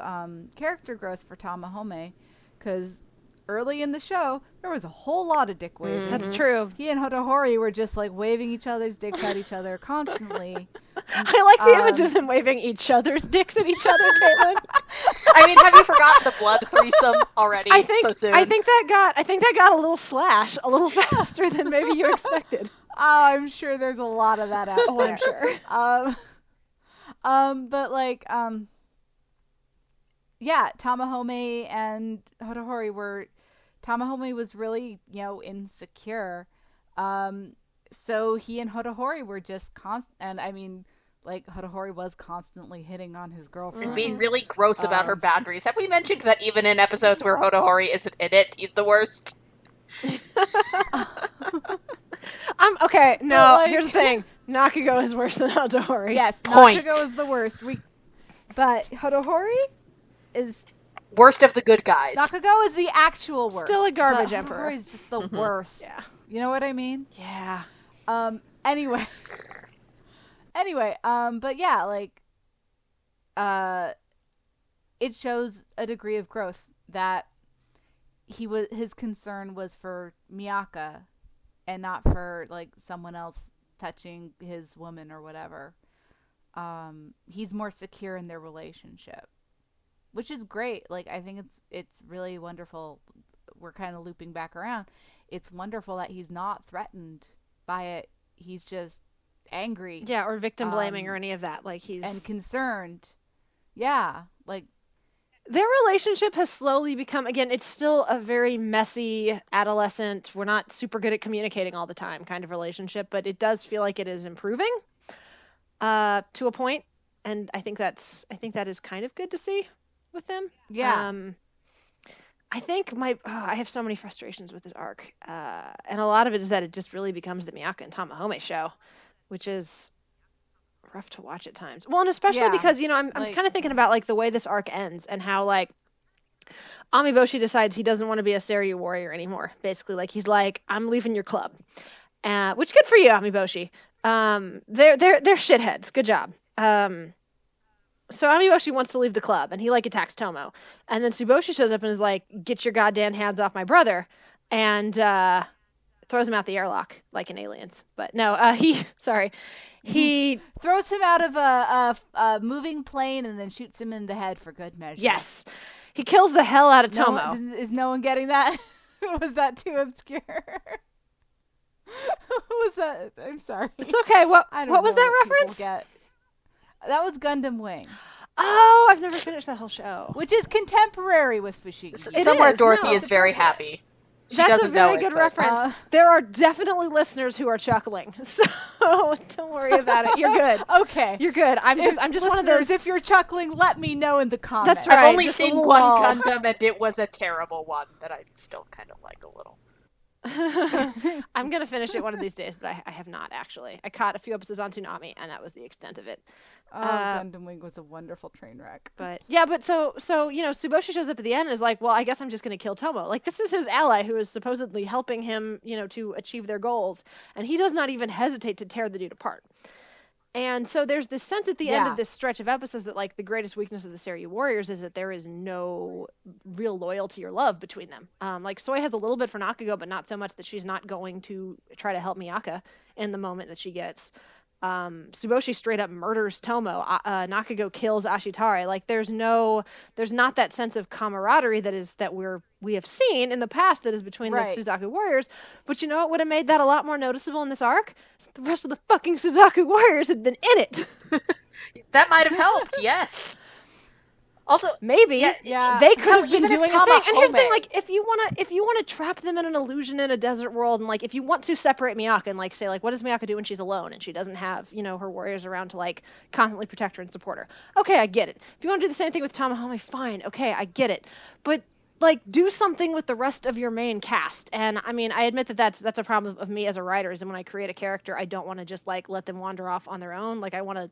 character growth for Tamahome, because early in the show, there was a whole lot of dick waving. Mm-hmm. That's true. He and Hotohori were just, like, waving each other's dicks at each other constantly. I like the image of them waving each other's dicks at each other, Caitlin. I mean, have you forgotten the blood threesome already so soon? I think that got a little slash a little faster than maybe you expected. Oh, I'm sure there's a lot of that out there. Oh, I'm sure. But like, yeah, Tamahome and Hotohori Tamahome was really, insecure. So he and Hotohori were just and I mean, like, Hotohori was constantly hitting on his girlfriend. And being really gross about her boundaries. Have we mentioned that even in episodes where Hotohori isn't in it, he's the worst? Okay, no, here's the thing. Nakago is worse than Hotohori. Yes, Point. Nakago is the worst. But Hotohori is... worst of the good guys. Nakago is the actual worst. Still a garbage but emperor. Hotohori is just the worst. Yeah. You know what I mean? Yeah. Anyway, but yeah, like, it shows a degree of growth that his concern was for Miaka and not for like someone else touching his woman or whatever. He's more secure in their relationship, which is great. Like, I think it's really wonderful. We're kind of looping back around. It's wonderful that he's not threatened by it. He's just angry. Yeah, or victim blaming or any of that. Like, he's and concerned. Yeah, like their relationship has slowly become, again, it's still a very messy adolescent, we're not super good at communicating all the time kind of relationship, but it does feel like it is improving to a point, and I think that is kind of good to see with them. Yeah. I think I have so many frustrations with this arc, and a lot of it is that it just really becomes the Miaka and Tamahome show, which is rough to watch at times. Well, and especially because, I'm kind of thinking about like the way this arc ends and how like Amiboshi decides he doesn't want to be a Seiryu warrior anymore. Basically, like he's like, I'm leaving your club, which good for you, Amiboshi. They're shitheads. Good job. So Amiboshi wants to leave the club and he like attacks Tomo, and then Tsuboshi shows up and is like, get your goddamn hands off my brother, and throws him out the airlock like in Aliens. But no, he throws him out of a moving plane and then shoots him in the head for good measure. Yes. He kills the hell out of Tomo. Is no one getting that? Was that too obscure? Was that? I'm sorry. It's okay. What was that reference? That was Gundam Wing. Oh, I've never finished that whole show. Which is contemporary with Fushigi. Somewhere Dorothy is very happy. That's a very good reference. There are definitely listeners who are chuckling, so don't worry about it. You're good. Okay, you're good. I'm just one of those. If you're chuckling, let me know in the comments. That's right. I've only seen one Gundam, and it was a terrible one that I still kind of like a little. I'm gonna finish it one of these days, but I have not actually. I caught a few episodes on Toonami, and that was the extent of it. Gundam Wing was a wonderful train wreck. But so Tsuboshi shows up at the end and is like, well, I guess I'm just gonna kill Tomo. Like, this is his ally who is supposedly helping him, to achieve their goals, and he does not even hesitate to tear the dude apart. And so there's this sense at the end of this stretch of episodes that, like, the greatest weakness of the Seiryu warriors is that there is no real loyalty or love between them. Like, Soi has a little bit for Nakago, but not so much that she's not going to try to help Miaka in the moment that she gets. Tsuboshi straight up murders Tomo. Nakago kills Ashitare. Like, there's not that sense of camaraderie that we have seen in the past that is between the Suzaku warriors. But you know what would have made that a lot more noticeable in this arc? The rest of the fucking Suzaku warriors had been in it. That might have helped, yes. Also, maybe they could have been doing a thing. And here's the thing: like, if you wanna trap them in an illusion in a desert world, and like if you want to separate Miaka and like say like, what does Miaka do when she's alone and she doesn't have her warriors around to like constantly protect her and support her? Okay, I get it. If you want to do the same thing with Tamahome, fine. Okay, I get it. But like, do something with the rest of your main cast. And I mean, I admit that that's a problem of me as a writer, is that when I create a character, I don't want to just like let them wander off on their own. Like, I want to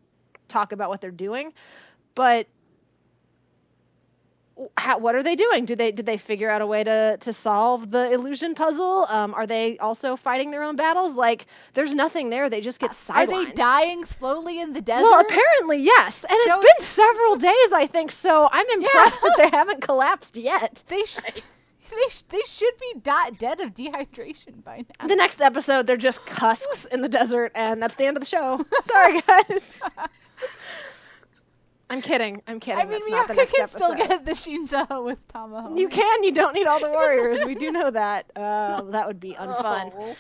talk about what they're doing, but what are they doing? Did they figure out a way to solve the illusion puzzle? Are they also fighting their own battles? Like, there's nothing there. They just get sidelined. Are they dying slowly in the desert? Well, apparently, yes. And it's been several days, I think, so I'm impressed that they haven't collapsed yet. They should be dead of dehydration by now. The next episode, they're just cusks in the desert, and that's the end of the show. Sorry, guys. I'm kidding. I mean, Miaka can still get the Shinzo with Tamahome. You can. You don't need all the warriors. We do know that. That would be unfun.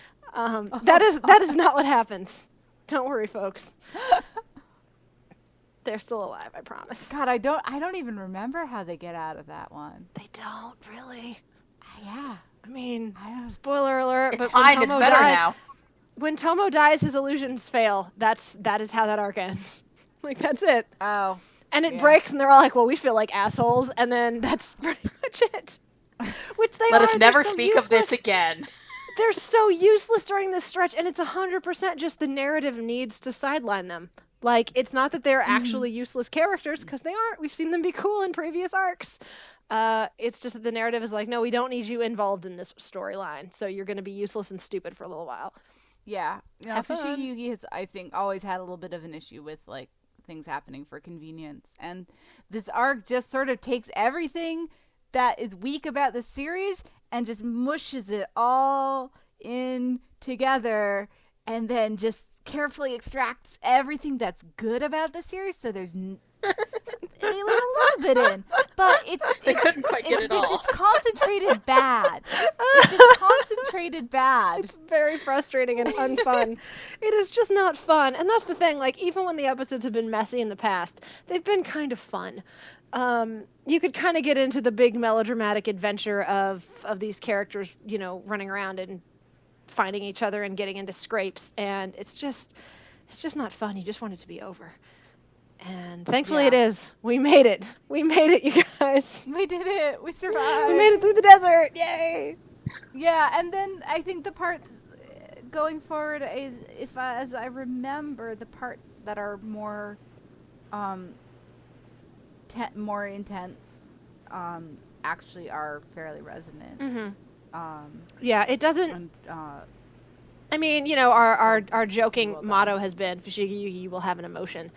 That is not what happens. Don't worry, folks. They're still alive, I promise. God, I don't even remember how they get out of that one. They don't really. Yeah. I mean, spoiler alert. It's fine. It's better now. When Tomo dies, his illusions fail. That is how that arc ends. Like, that's it. Oh. And it breaks, and they're all like, well, we feel like assholes, and then that's pretty much it. Which they Let us never speak of this again. They're so useless during this stretch, and it's 100% just the narrative needs to sideline them. Like, it's not that they're actually useless characters, because they aren't. We've seen them be cool in previous arcs. It's just that the narrative is like, no, we don't need you involved in this storyline, so you're going to be useless and stupid for a little while. Yeah. Fushigi Yugi has, I think, always had a little bit of an issue with, like, things happening for convenience. And this arc just sort of takes everything that is weak about the series and just mushes it all in together, and then just carefully extracts everything that's good about the series. So there's they leave a little bit in, but it's couldn't quite get it all. It's just concentrated bad. It's just concentrated bad. It's very frustrating and unfun. It is just not fun, and that's the thing. Like, even when the episodes have been messy in the past, they've been kind of fun. You could kind of get into the big melodramatic adventure of these characters, you know, running around and finding each other and getting into scrapes, and it's just not fun. You just want it to be over. And thankfully it is. We made it. We made it, you guys. We did it. We survived. We made it through the desert. Yay. Yeah, and then I think the parts going forward is, as I remember, the parts that are more more intense actually are fairly resonant. Mm-hmm. Yeah, it doesn't... And, I mean, you know, our joking motto has been, Fushigi Yugi, you will have an emotion.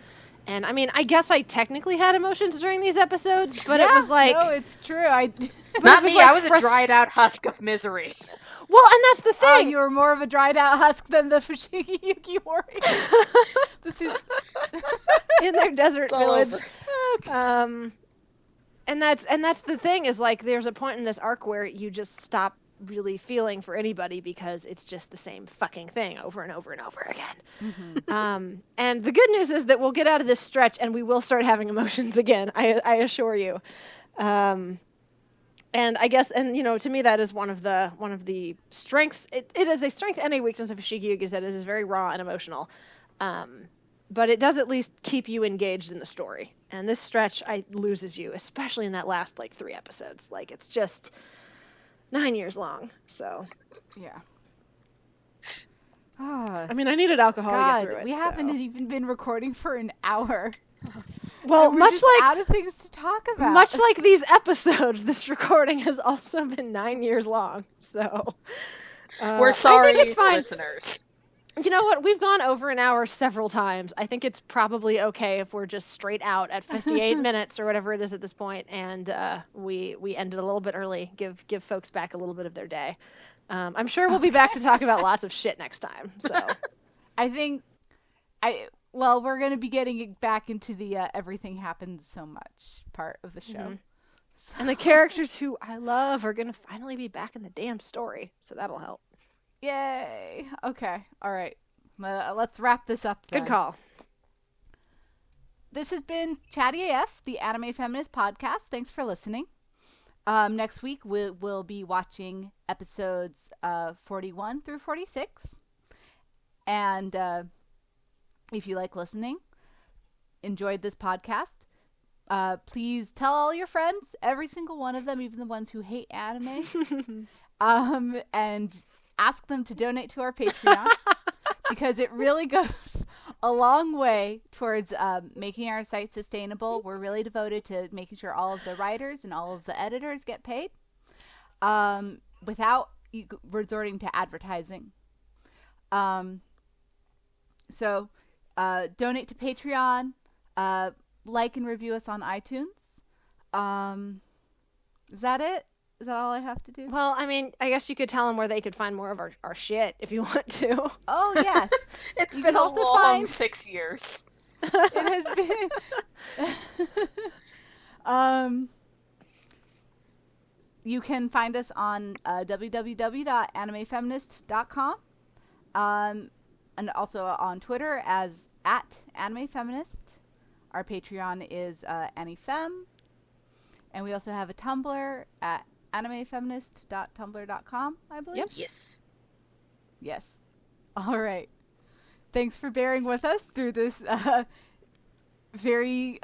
And, I mean, I guess I technically had emotions during these episodes, but it was like... No, it's true. Not me. Like I was a dried-out husk of misery. Well, and that's the thing. You were more of a dried-out husk than the Fushigi Yugi warriors. In their desert village. Okay. And that's the thing, is like there's a point in this arc where you just stop really feeling for anybody because it's just the same fucking thing over and over and over again. Mm-hmm. And the good news is that we'll get out of this stretch and we will start having emotions again. I assure you. And I guess, and you know, to me that is one of the strengths. It is a strength and a weakness of Fushigi Yugi, is that it is very raw and emotional. But it does at least keep you engaged in the story. And this stretch loses you, especially in that last 3 episodes. Like, it's just 9 years long. So yeah. I mean, I needed alcohol to get through it. We haven't even been recording for an hour. Well, much like out of things to talk about. Much like these episodes, this recording has also been 9 years long. So we're sorry, I think it's fine. Listeners. You know what? We've gone over an hour several times. I think it's probably okay if we're just straight out at 58 minutes or whatever it is at this point, and we ended a little bit early. Give folks back a little bit of their day. I'm sure we'll be back to talk about lots of shit next time. So, we're going to be getting back into the everything happens so much part of the show. Mm-hmm. So. And the characters who I love are going to finally be back in the damn story, so that'll help. Yay. Okay. All right. Let's wrap this up then. Good call. This has been Chatty AF, the Anime Feminist podcast. Thanks for listening. Next week, we'll be watching episodes 41 through 46. And if you like listening, enjoyed this podcast, please tell all your friends, every single one of them, even the ones who hate anime, and ask them to donate to our Patreon because it really goes a long way towards making our site sustainable. We're really devoted to making sure all of the writers and all of the editors get paid without resorting to advertising. So donate to Patreon, like and review us on iTunes. Is that it? Is that all I have to do? Well, I mean, I guess you could tell them where they could find more of our shit if you want to. Oh, yes. It's been a long 6 years. It has been. You can find us on www.animefeminist.com and also on Twitter as @animefeminist. Our Patreon is AniFem. And we also have a Tumblr at animefeminist.tumblr.com, I believe. Yep. Yes. All right. Thanks for bearing with us through this very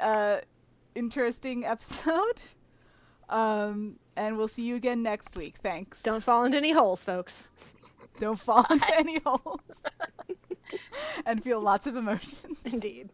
interesting episode. And we'll see you again next week. Thanks. Don't fall into any holes, folks. Don't fall into any holes. And feel lots of emotions. Indeed.